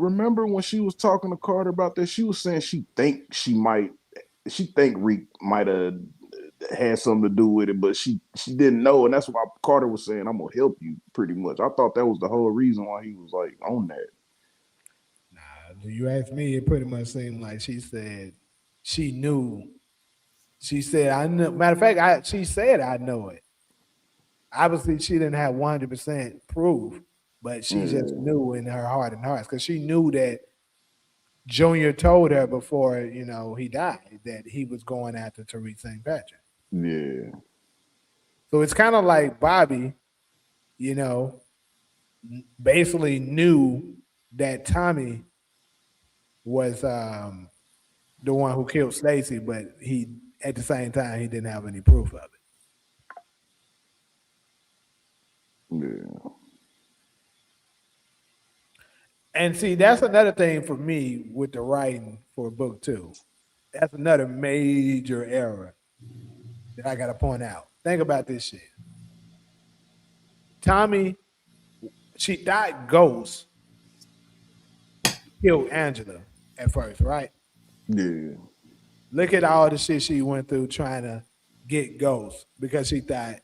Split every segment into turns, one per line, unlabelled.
remember when she was talking to Carter about that? She was saying she think Reek might have had something to do with it, but she didn't know, and that's why Carter was saying, "I'm gonna help you." Pretty much, I thought that was the whole reason why he was like on that.
Nah, you ask me, it pretty much seemed like she said she knew. She said, I know. Matter of fact, she said, I know it. Obviously, she didn't have 100% proof, but she just
Yeah,
knew in her heart and hearts because she knew that Junior told her before, he died that he was going after Tariq St. Patrick.
yeah,
So it's kind of like Bobby, you know, basically knew that Tommy was the one who killed Stacy, but he at the same time he didn't have any proof of it.
yeah,
And see, that's another thing for me with the writing for book two. That's another major error that I got to point out. Think about this shit. Tommy, she thought Ghost killed Angela at first, right?
yeah,
Look at all the shit she went through trying to get Ghost because she thought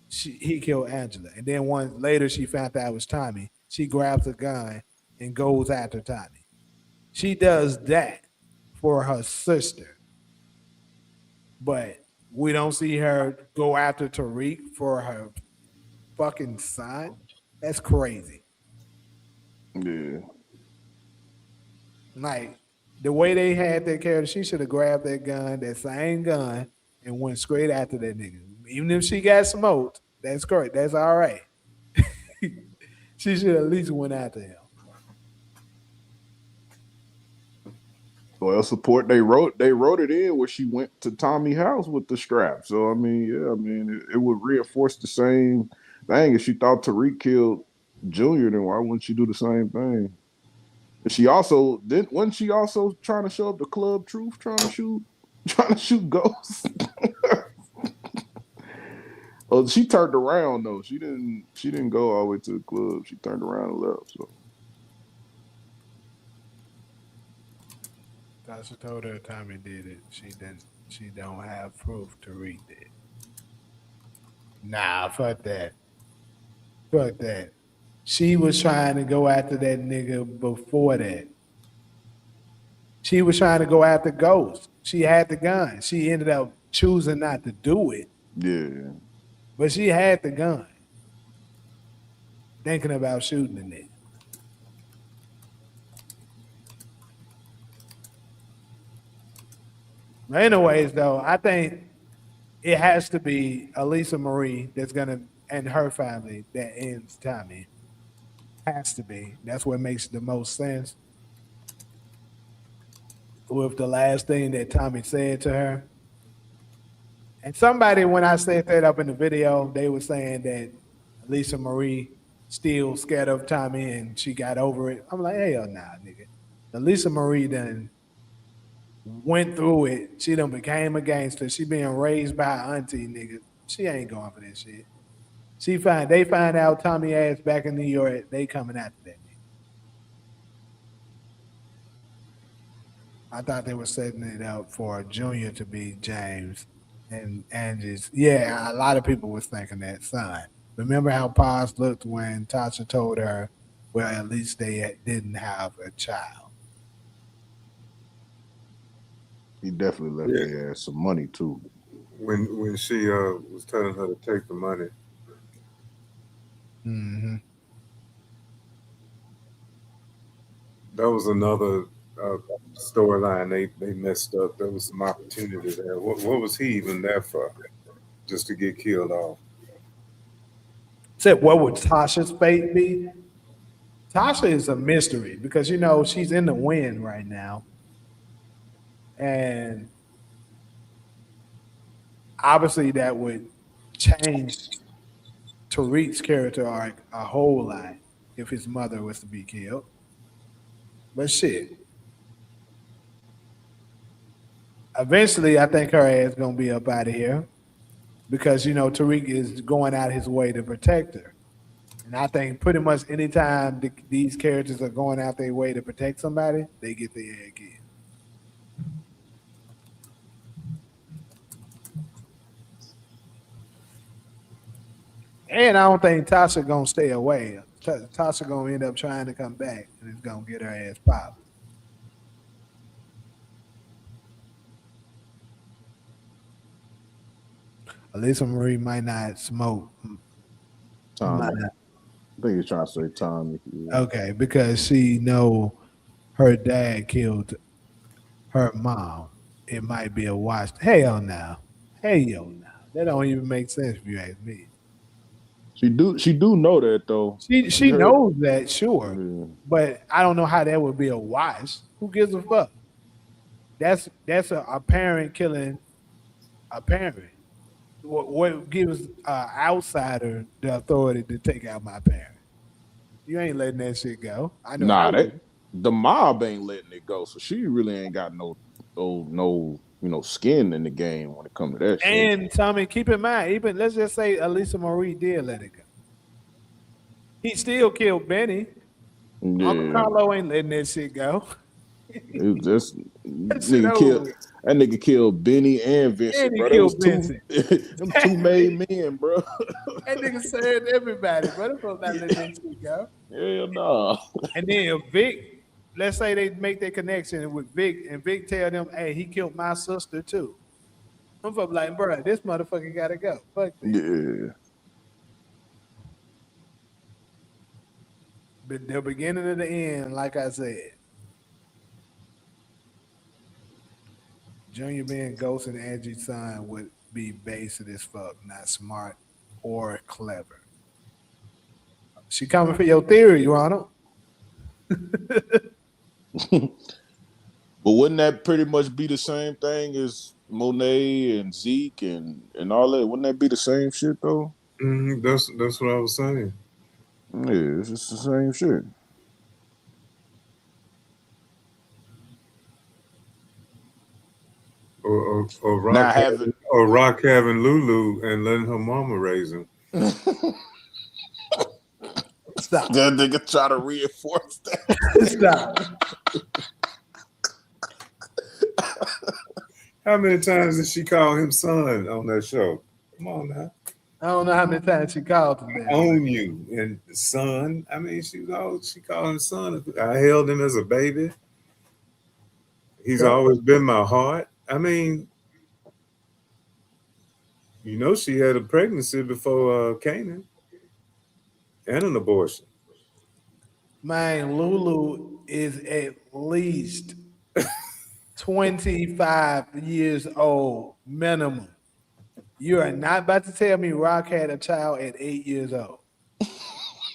he killed Angela. And then once later she found out it was Tommy. She grabs a gun and goes after Tommy. She does that for her sister, but we don't see her go after Tariq for her fucking son. That's crazy.
yeah.
Like the way they had that character, she should have grabbed that gun, that same gun, and went straight after that nigga. Even if she got smoked, that's great. That's all right. She should at least went after him.
Well, support they wrote it in where she went to Tommy house with the strap. So I mean, yeah, I mean it would reinforce the same thing. If she thought Tariq killed Junior, then why wouldn't she do the same thing? She also didn't wasn't she also trying to show up the club truth, trying to shoot ghosts. Oh, she turned around though. She didn't go all the way to the club. She turned around and left. So
Tasha told her Tommy did it. She didn't. She don't have proof to read it. Nah, fuck that. Fuck that. She was trying to go after that nigga before that. She was trying to go after Ghost. She had the gun. She ended up choosing not to do it,
yeah.
but she had the gun, thinking about shooting the nigga. But anyways, though, I think it has to be Elisa Marie that's gonna and her family that ends Tommy. Has to be. That's what makes the most sense with the last thing that Tommy said to her. And somebody, when I said that up in the video, they were saying that Lisa Marie still scared of Tommy and she got over it. I'm like, hell nah, nigga. Lisa Marie done went through it. She done became a gangster. She being raised by her auntie, nigga. She ain't going for this shit. They find out Tommy ass back in New York. They coming after that nigga. I thought they were setting it up for Junior to be James and Angie's. Yeah, a lot of people was thinking that son. Remember how Paz looked when Tasha told her, well, at least they didn't have a child.
He definitely left
Yeah,
their ass some money too.
when she was telling her to take the money,
Mm-hmm.
that was another uh, storyline they messed up. There was some opportunity there. What was he even there for? Just to get killed off?
Said, what would Tasha's fate be? Tasha is a mystery because she's in the wind right now, and obviously that would change Tariq's character arc a whole lot if his mother was to be killed. But shit, eventually I think her ass gonna be up out of here because Tariq is going out his way to protect her, And I think pretty much anytime these characters are going out their way to protect somebody, they get their ass killed. And I don't think Tasha gonna stay away. Tasha gonna end up trying to come back, and it's gonna get her ass popped. Alyssa Marie might not smoke. Might
Tommy.
not.
I think he's trying to say Tommy. Yeah.
Okay, because she know her dad killed her mom. It might be a watch. Hell no. Hell no. That don't even make sense if you ask me.
She do know that though. She
She
heard.
knows that, sure.
Yeah.
But I don't know how that would be a watch. Who gives a fuck? That's a parent killing a parent. What gives outsider the authority to take out my parent? You ain't letting that shit go. I know I
Nah, that
would.
the mob ain't letting it go, so she really ain't got no skin in the game when it comes to that shit.
And Tommy, keep in mind, even let's just say Elisa Marie did let it go. He still killed Benny. Uncle
Yeah,
Carlo ain't letting that shit go.
it just
That shit
nigga killed
over.
that nigga killed Benny and
And
Vincent,
he
bro. That was
killed
two
Vincent.
them two made men, bro.
That nigga said everybody, but I'm not letting that shit go.
Hell no.
And then if Vic, let's say they make their connection with Vic, and Vic tell them, "Hey, he killed my sister too." I'm fucking like, bro, this motherfucker gotta go. Fuck that.
Yeah.
But the beginning of the end, like I said, Junior being Ghost and Angie's son would be basic as fuck, not smart or clever. She coming for your theory, Ronald.
But wouldn't that pretty much be the same thing as Monet and Zeke and all that? Wouldn't that be the same shit though?
That's what I was saying.
Yeah, it's just the same shit.
Or
Now having
Rock having Lulu and letting her mama raise him.
that
Stop.
nigga try to reinforce that.
Stop.
How many times did she call him son on that show? Come on now.
I don't know how many times she called him
I
that.
own you and son. I mean, she called him son. I held him as a baby. He's always been my heart. I mean, she had a pregnancy before Canaan and an abortion.
Man, Lulu is at least 25 years old minimum. You are not about to tell me Rock had a child at 8 years old.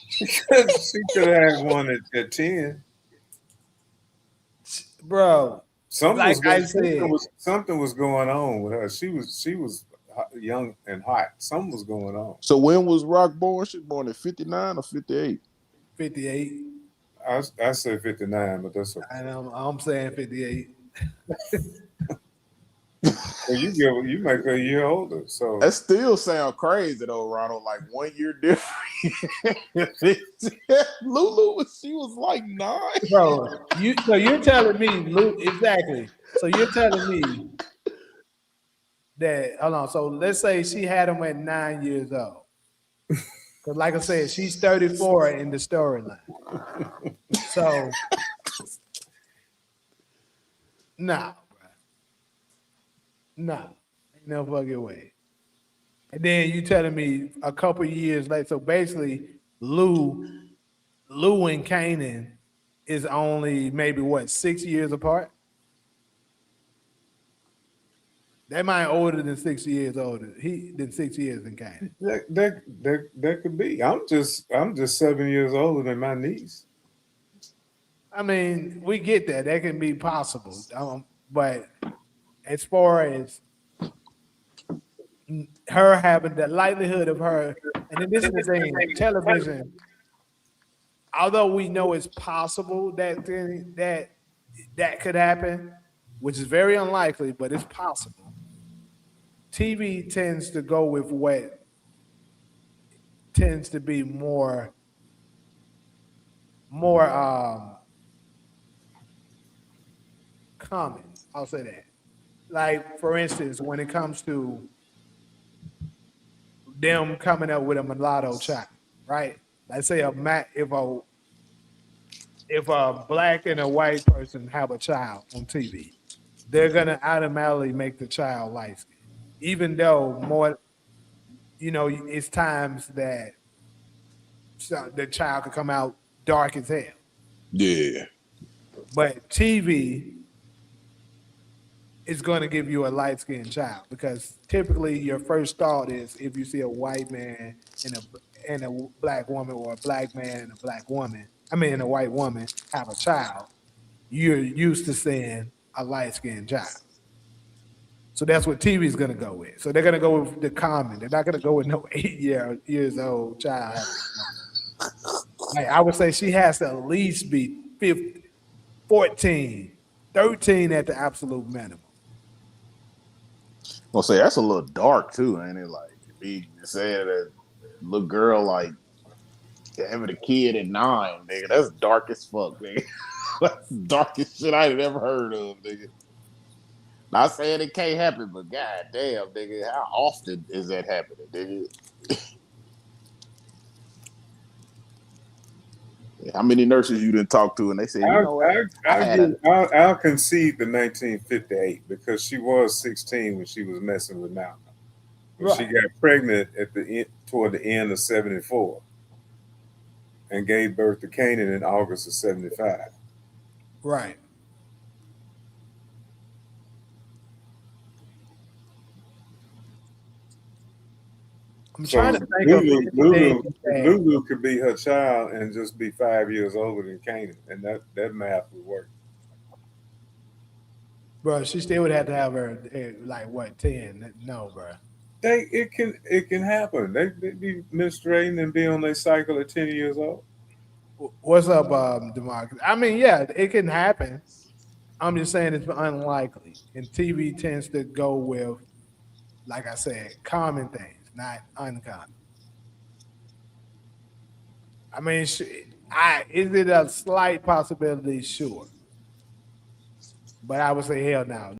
She could have had one at 10.
Bro,
Something
like
was
I
going.
said,
Something was going on with her. She was young and hot. Something was going on.
So when was Rock born? She born in 59 or 58?
58.
I said 59, but that's okay.
And I'm saying 58.
Well, you make her a year older. So
That still sound crazy though, Ronald. Like 1 year difference. Lulu she was like 9.
Bro, you're telling me, Luke, exactly. So you're telling me that, hold on. So let's say she had him at 9 years old. Because, like I said, she's 34 in the storyline. So, nah, bro. Nah. Ain't no fucking way. And then you telling me a couple years later. So basically, Lou and Kanan is only maybe what, 6 years apart? They might older than 6 years older. Than 6 years than Kanan.
that could be. I'm just 7 years older than my niece.
I mean, we get that. That can be possible. But as far as her having the likelihood of her, and then this is the thing, television, although we know it's possible that could happen, which is very unlikely, but it's possible. TV tends to go with what tends to be more more common. I'll say that. Like for instance, when it comes to them coming up with a mulatto child, right? Let's say if a black and a white person have a child on TV, they're gonna automatically make the child light skinned, even though more, it's times that the child could come out dark as hell.
Yeah.
But TV is going to give you a light skinned child because typically your first thought is if you see a white man and a black woman or a black man and a black woman, I mean, and a white woman have a child, you're used to seeing a light skinned child. So that's what TV is going to go with. So they're going to go with the common. They're not going to go with no 8 years old child having like I would say she has to at least be 15, 14, 13 at the absolute minimum.
I'll say that's a little dark too, ain't it? Like be saying that little girl like having a kid at 9, nigga. That's dark as fuck, nigga. That's the darkest shit I ain't ever heard of, nigga. Not saying it can't happen, but god damn, nigga, how often is that happening, nigga? How many nurses you didn't talk to and they said, you know what?
I'll concede the 1958 because she was 16 when she was messing with Malcolm. Right. She got pregnant toward the end of 74 and gave birth to Canaan in August of 75.
Right. I'm trying to think
Lulu could be her child and just be 5 years older than Canaan, and that math would work.
Bro, she still would have to have her like what 10? No, bro.
It can happen. They be menstruating and be on their cycle at 10 years old.
What's up, Demarcus? I mean, yeah, it can happen. I'm just saying it's unlikely, and TV tends to go with, like I said, common things, not uncommon. I mean, is it a slight possibility? Sure, but I would say hell no.